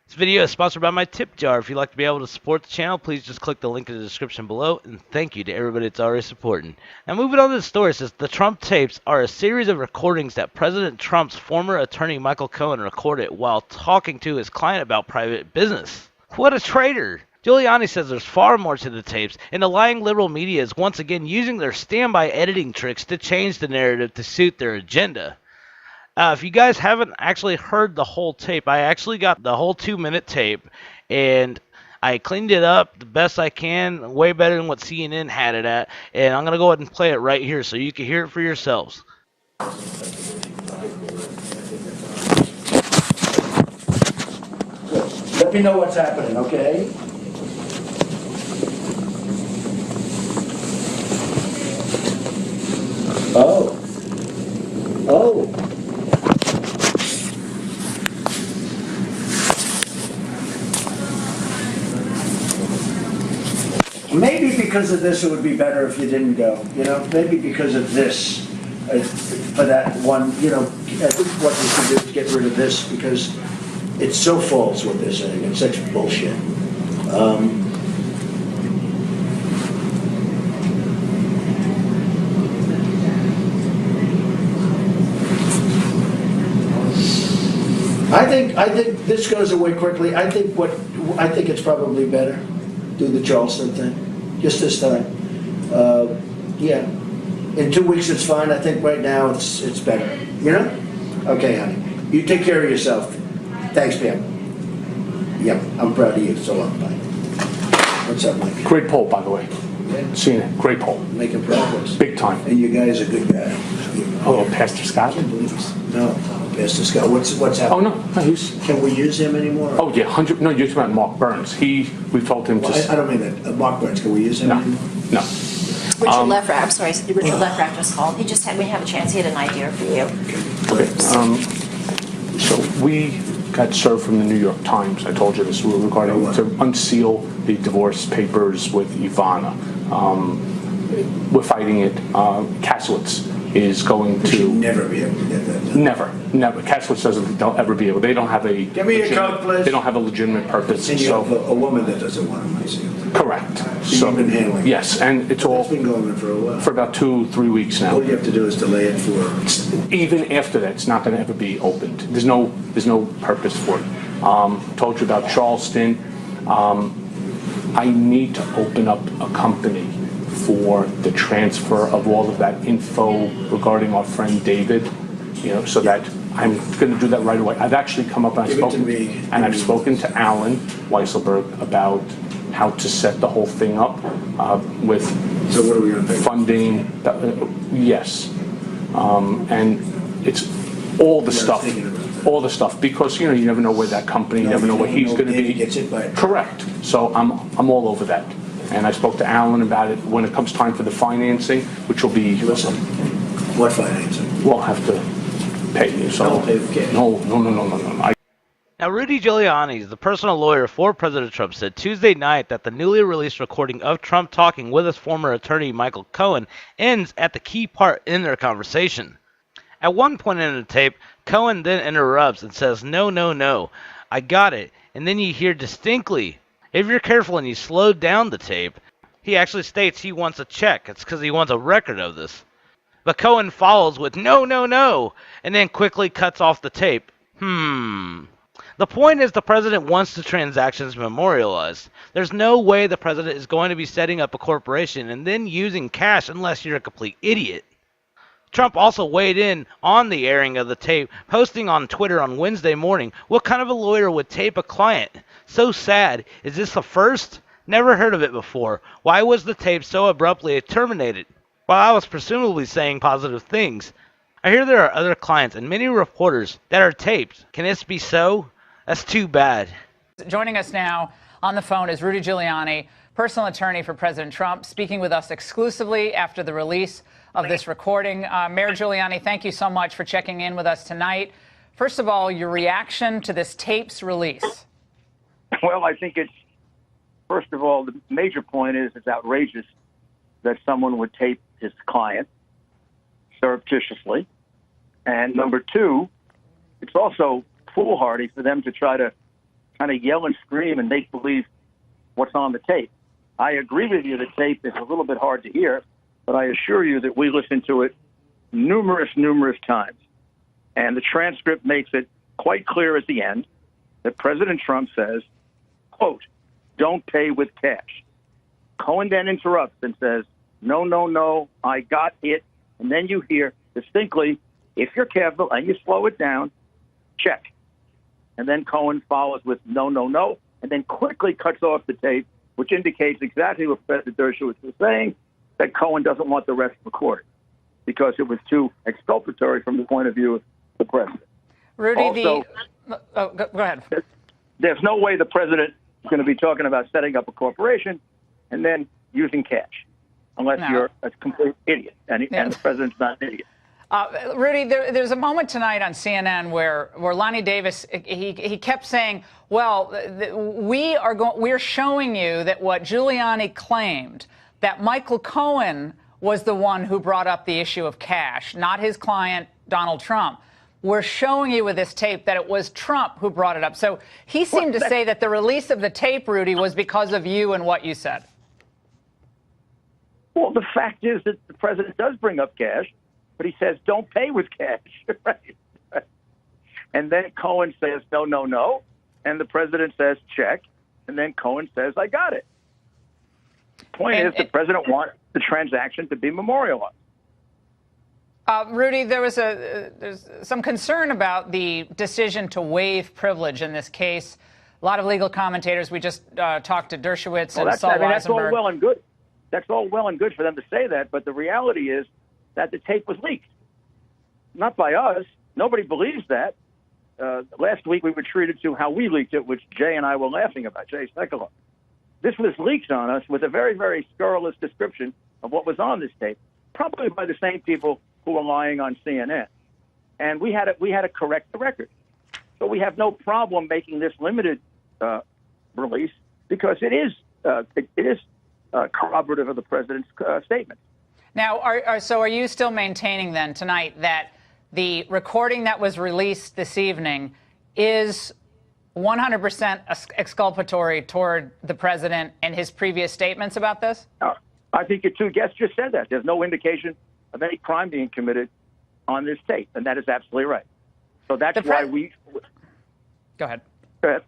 This video is sponsored by my tip jar. If you'd like to be able to support the channel, please just click the link in the description below, and thank you to everybody that's already supporting. Now moving on to the story, it says the Trump tapes are a series of recordings that President Trump's former attorney Michael Cohen recorded while talking to his client about private business. What a traitor! Giuliani says there's far more to the tapes, and the lying liberal media is once again using their standby editing tricks to change the narrative to suit their agenda. If you guys haven't actually heard the whole tape, I actually got the whole 2-minute tape, and I cleaned it up the best I can, way better than what CNN had it at, and I'm going to go ahead and play it right here so you can hear it for yourselves. Let me know what's happening, okay? Oh. Oh. Maybe because of this it would be better if you didn't go, you know? Maybe because of this, for that one, you know, I think what we should do is get rid of this because it's so false what they're saying. It's such bullshit. I think this goes away quickly. I think it's probably better. Do the Charleston thing, just this time. Yeah, in 2 weeks it's fine. I think right now it's better. You know? Okay, honey. You take care of yourself. Thanks, Pam. Yep, I'm proud of you. So long, bye. What's up, Mike? Great poll, by the way. Yeah. Seen it. Great poll. Making progress. Big time. And you guys are good guy. Oh, Pastor Scott? I can't believe this. No, Pastor Scott. What's happening? Oh, no. He's... Can we use him anymore? Oh, yeah. 100... No, you're talking about Mark Burns. We told him to... Well, I don't mean that. Mark Burns, can we use him anymore? No. Richard Lefrak, I'm sorry, Richard Lefrak just called. We didn't have a chance. He had an idea for you. Okay. So we got served from the New York Times. I told you this regarding to unseal the divorce papers with Ivana. We're fighting it. Kaslowitz is going We should to... never be able to get that done. Never. Kaslowitz doesn't. They'll ever be able. They don't have a. Give me your code, please. They don't have a legitimate purpose. And you So have a woman that doesn't want to unseal. correct. So you've been handling it. Yes, and it's all It's been going on for a while. for about 2-3 weeks now. All you have to do is delay it for... Even after that, it's not going to ever be opened. There's no purpose for it. Told you about Charleston. I need to open up a company for the transfer of all of that info regarding our friend David, you know, so that I'm going to do that right away. I've actually come up and I've spoken to Alan Weisselberg about how to set the whole thing up with So what are we going to pay? funding. Yes, and it's all the stuff. All the stuff, because you never know where that company, you never know where he's going to be. Gets it, but... Correct. So I'm all over that. And I spoke to Alan about it when it comes time for the financing, which will be... Listen, what financing? We'll have to pay you. So Don't pay for cash. No. Now, Rudy Giuliani, the personal lawyer for President Trump, said Tuesday night that the newly released recording of Trump talking with his former attorney Michael Cohen ends at the key part in their conversation. At one point in the tape, Cohen then interrupts and says, No, I got it. And then you hear distinctly, if you're careful and you slow down the tape, he actually states he wants a check. It's because he wants a record of this. But Cohen follows with, No, and then quickly cuts off the tape. The point is the president wants the transactions memorialized. There's no way the president is going to be setting up a corporation and then using cash unless you're a complete idiot. Trump also weighed in on the airing of the tape, posting on Twitter on Wednesday morning, what kind of a lawyer would tape a client? So sad. Is this a first? Never heard of it before. Why was the tape so abruptly terminated? While I was presumably saying positive things. I hear there are other clients and many reporters that are taped. Can this be so? That's too bad. Joining us now on the phone is Rudy Giuliani, personal attorney for President Trump, speaking with us exclusively after the release of this recording. Mayor Giuliani, thank you so much for checking in with us tonight. First of all, your reaction to this tape's release. Well, I think it's, first of all, the major point is it's outrageous that someone would tape his client surreptitiously. And number two, it's also foolhardy for them to try to kind of yell and scream and make believe what's on the tape. I agree with you. The tape is a little bit hard to hear, but I assure you that we listened to it numerous times. And the transcript makes it quite clear at the end that President Trump says, quote, "Don't pay with cash." Cohen then interrupts and says, no, I got it. And then you hear distinctly, if you're careful and you slow it down, check. And then Cohen follows with no, and then quickly cuts off the tape, which indicates exactly what President Dershowitz was saying, that Cohen doesn't want the rest recorded because it was too exculpatory from the point of view of the president. Rudy, Also, go ahead. There's no way the president is going to be talking about setting up a corporation and then using cash, unless you're a complete idiot, and the president's not an idiot. Rudy, there's a moment tonight on CNN where Lonnie Davis, he kept saying, well, we're showing you that what Giuliani claimed, that Michael Cohen was the one who brought up the issue of cash, not his client, Donald Trump. We're showing you with this tape that it was Trump who brought it up. So he seemed to say that the release of the tape, Rudy, was because of you and what you said. Well, the fact is that the president does bring up cash, but he says, don't pay with cash. Right? And then Cohen says, no. And the president says, check. And then Cohen says, I got it. The point is the president wants the transaction to be memorialized. Rudy, there's some concern about the decision to waive privilege in this case. A lot of legal commentators, we just talked to Dershowitz and Saul Weisenberg. That's all well and good. That's all well and good for them to say that, but the reality is that the tape was leaked. Not by us. Nobody believes that. Last week we were treated to how we leaked it, which Jay and I were laughing about, Jay Sekulow. This was leaked on us with a very, very scurrilous description of what was on this tape, probably by the same people who were lying on CNN. And we had to correct the record. So we have no problem making this limited release because it is corroborative of the president's statement. Now, so are you still maintaining then tonight that the recording that was released this evening is 100% exculpatory toward the president and his previous statements about this? I think your two guests just said that. There's no indication of any crime being committed on this tape, and that is absolutely right. So that's why we... Go ahead. Go ahead.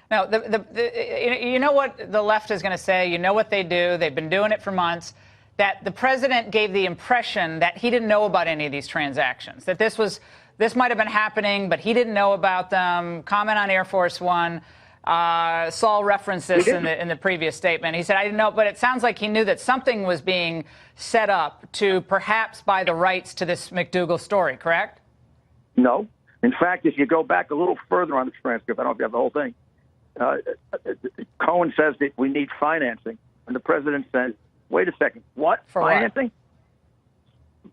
Now, you know what the left is going to say. You know what they do. They've been doing it for months. That the president gave the impression that he didn't know about any of these transactions. That this might have been happening, but he didn't know about them. Comment on Air Force One. Saul referenced this in the previous statement. He said, I didn't know, but it sounds like he knew that something was being set up to perhaps buy the rights to this McDougal story, correct? No. In fact, if you go back a little further on the transcript, I don't know if you have the whole thing, Cohen says that we need financing, and the president says, wait a second, what? For financing?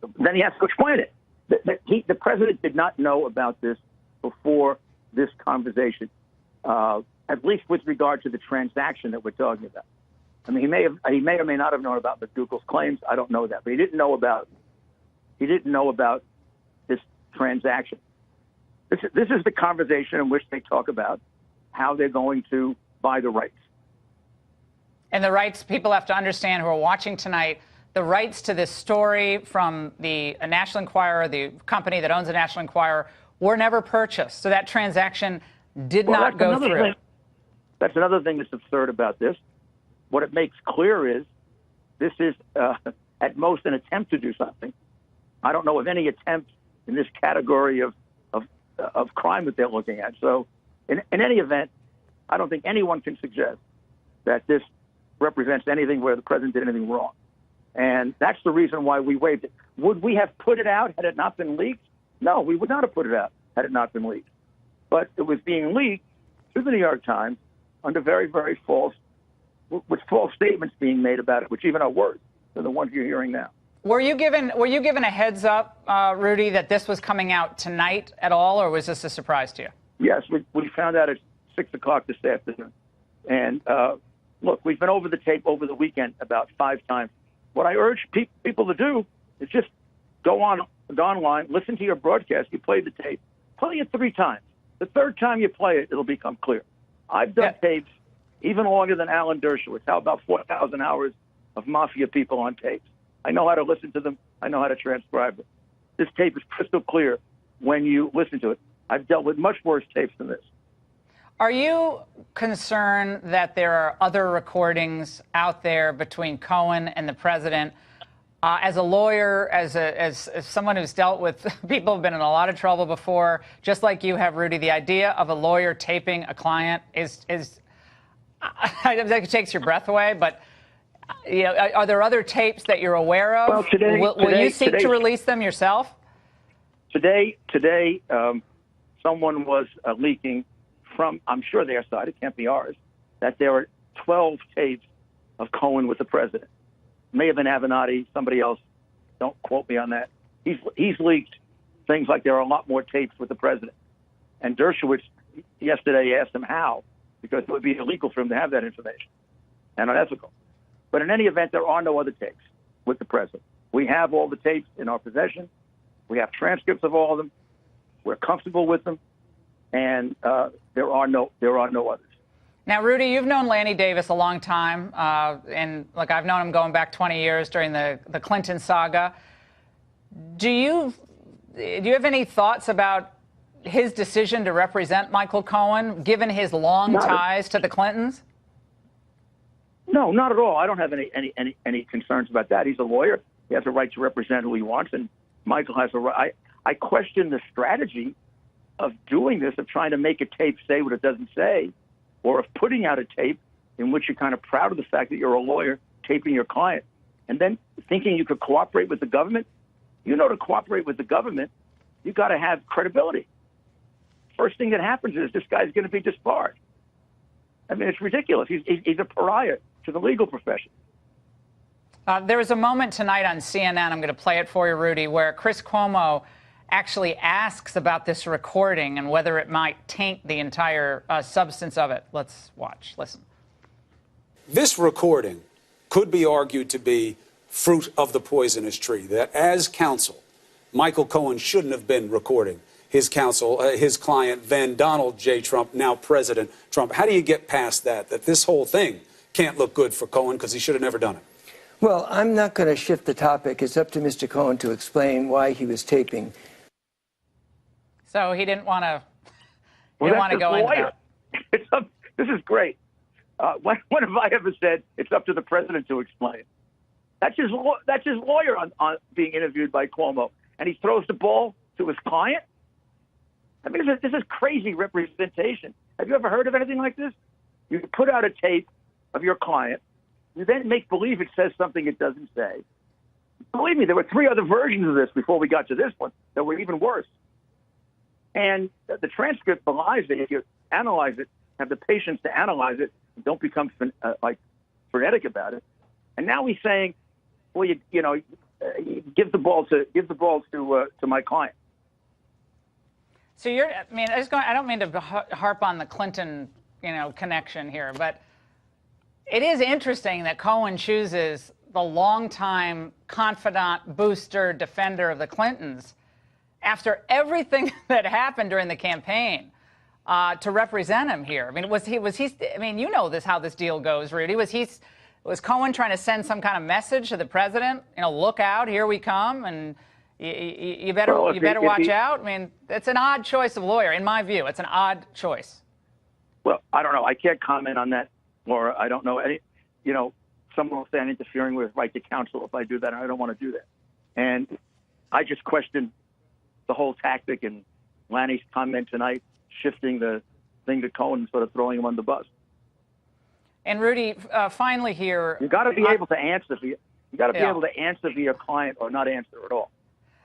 What? Then he has to explain it. The president did not know about this before this conversation, at least with regard to the transaction that we're talking about. I mean, he may or may not have known about McDougal's claims. I don't know that, but he didn't know about this transaction. This is the conversation in which they talk about how they're going to buy the rights. And the rights, people have to understand who are watching tonight, the rights to this story from the National Enquirer, the company that owns the National Enquirer, were never purchased. So that transaction did not go through. That's another thing that's absurd about this. What it makes clear is this is at most an attempt to do something. I don't know of any attempt in this category of crime that they're looking at. So in any event, I don't think anyone can suggest that this represents anything where the president did anything wrong. And that's the reason why we waived it. Would we have put it out had it not been leaked? No, we would not have put it out had it not been leaked. But it was being leaked to the New York Times under very, very false statements being made about it, which even are worse than the ones you're hearing now. Were you given a heads up, Rudy, that this was coming out tonight at all, or was this a surprise to you? Yes, we found out at 6 o'clock this afternoon. And look, we've been over the tape over the weekend about 5 times. What I urge people to do is just go online, listen to your broadcast. You play the tape. Play it 3 times. The third time you play it, it'll become clear. I've done Yeah. tapes even longer than Alan Dershowitz. How about 4,000 hours of mafia people on tapes? I know how to listen to them. I know how to transcribe them. This tape is crystal clear when you listen to it. I've dealt with much worse tapes than this. Are you concerned that there are other recordings out there between Cohen and the president? As a lawyer, as someone who's dealt with people who've been in a lot of trouble before, just like you have, Rudy, the idea of a lawyer taping a client is it takes your breath away. But you know, are there other tapes that you're aware of? Well, today, will you seek to release them yourself? Today, someone was leaking from, I'm sure their side, it can't be ours, that there are 12 tapes of Cohen with the president. May have been Avenatti, somebody else. Don't quote me on that. He's leaked things like there are a lot more tapes with the president. And Dershowitz yesterday asked him how, because it would be illegal for him to have that information and unethical. But in any event, there are no other tapes with the president. We have all the tapes in our possession. We have transcripts of all of them. We're comfortable with them, and there are no others. Now, Rudy, you've known Lanny Davis a long time, and like I've known him going back 20 years during the Clinton saga. Do you have any thoughts about his decision to represent Michael Cohen, given his long ties to the Clintons? No, not at all. I don't have any concerns about that. He's a lawyer. He has a right to represent who he wants, and Michael has a right. I question the strategy of doing this, of trying to make a tape say what it doesn't say, or of putting out a tape in which you're kind of proud of the fact that you're a lawyer taping your client, and then thinking you could cooperate with the government. You know, to cooperate with the government, you got to have credibility. First thing that happens is this guy's going to be disbarred. I mean, it's ridiculous. He's a pariah to the legal profession. There was a moment tonight on CNN, I'm going to play it for you, Rudy, where Chris Cuomo actually asks about this recording and whether it might taint the entire substance of it. Let's watch. Listen. This recording could be argued to be fruit of the poisonous tree, that as counsel, Michael Cohen shouldn't have been recording his counsel, his client, then Donald J. Trump, now President Trump. How do you get past that this whole thing can't look good for Cohen because he should have never done it? Well, I'm not going to shift the topic. It's up to Mr. Cohen to explain why he was taping. So he didn't want to. Well, didn't want to go into that. This is great. When have I ever said it's up to the president to explain? That's his lawyer on being interviewed by Cuomo, and he throws the ball to his client. I mean, this is crazy representation. Have you ever heard of anything like this? You put out a tape of your client. You then make believe it says something it doesn't say. Believe me, there were 3 other versions of this before we got to this one that were even worse. And the transcript belies it. If you analyze it, have the patience to analyze it, and don't become frenetic about it. And now he's saying, well, give the ball to my client. So I don't mean to harp on the Clinton, connection here, but it is interesting that Cohen chooses the longtime confidant, booster, defender of the Clintons after everything that happened during the campaign to represent him here. I mean, was he? I mean, you know how this deal goes, Rudy. Was Cohen trying to send some kind of message to the president? Look out, here we come, and you better watch out. I mean, it's an odd choice of lawyer, in my view. It's an odd choice. Well, I don't know. I can't comment on that, Laura. I don't know any. Someone will say I'm interfering with his right to counsel if I do that, and I don't want to do that. And I just question the whole tactic and Lanny's comment tonight, shifting the thing to Cohen and sort of throwing him on the bus. And Rudy, finally here, you got to be able to answer. You got to be able to answer via client or not answer at all.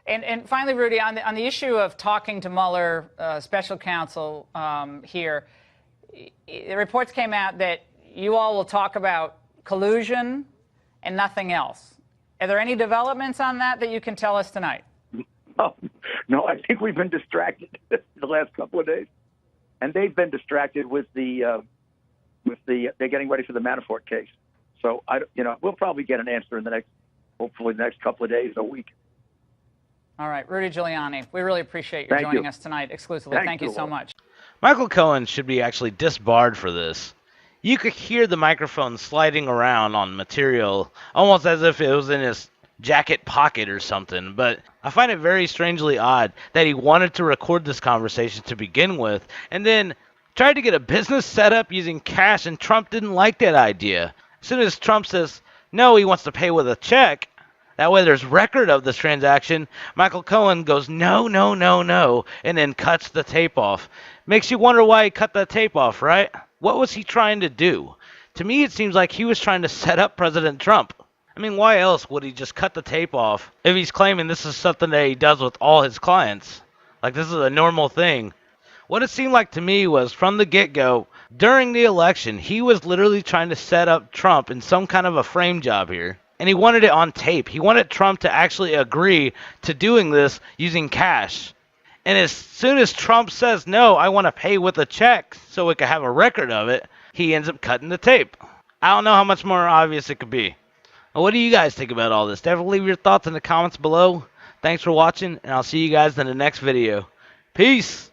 And finally, Rudy, on the issue of talking to Mueller, special counsel here, the reports came out that you all will talk about collusion and nothing else. Are there any developments on that you can tell us tonight? Oh, no, I think we've been distracted the last couple of days, and they've been distracted with they're getting ready for the Manafort case. So we'll probably get an answer in hopefully the next couple of days, a week. All right, Rudy Giuliani, we really appreciate your joining us tonight exclusively. Thank you so much. Michael Cohen should be actually disbarred for this. You could hear the microphone sliding around on material, almost as if it was in his jacket pocket or something, but I find it very strangely odd that he wanted to record this conversation to begin with, and then tried to get a business set up using cash, and Trump didn't like that idea. As soon as Trump says, no, he wants to pay with a check, that way there's record of this transaction, Michael Cohen goes, no, no, no, no, and then cuts the tape off. Makes you wonder why he cut that tape off, right? What was he trying to do? To me, it seems like he was trying to set up President Trump. I mean, why else would he just cut the tape off if he's claiming this is something that he does with all his clients? Like, this is a normal thing. What it seemed like to me was, from the get-go, during the election, he was literally trying to set up Trump in some kind of a frame job here. And he wanted it on tape. He wanted Trump to actually agree to doing this using cash. And as soon as Trump says, no, I want to pay with a check so we can have a record of it, he ends up cutting the tape. I don't know how much more obvious it could be. What do you guys think about all this? Definitely leave your thoughts in the comments below. Thanks for watching, and I'll see you guys in the next video. Peace!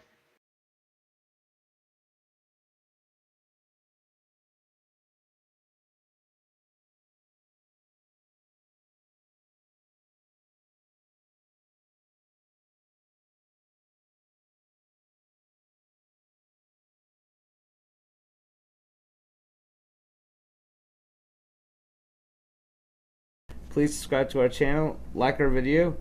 Please subscribe to our channel, like our video,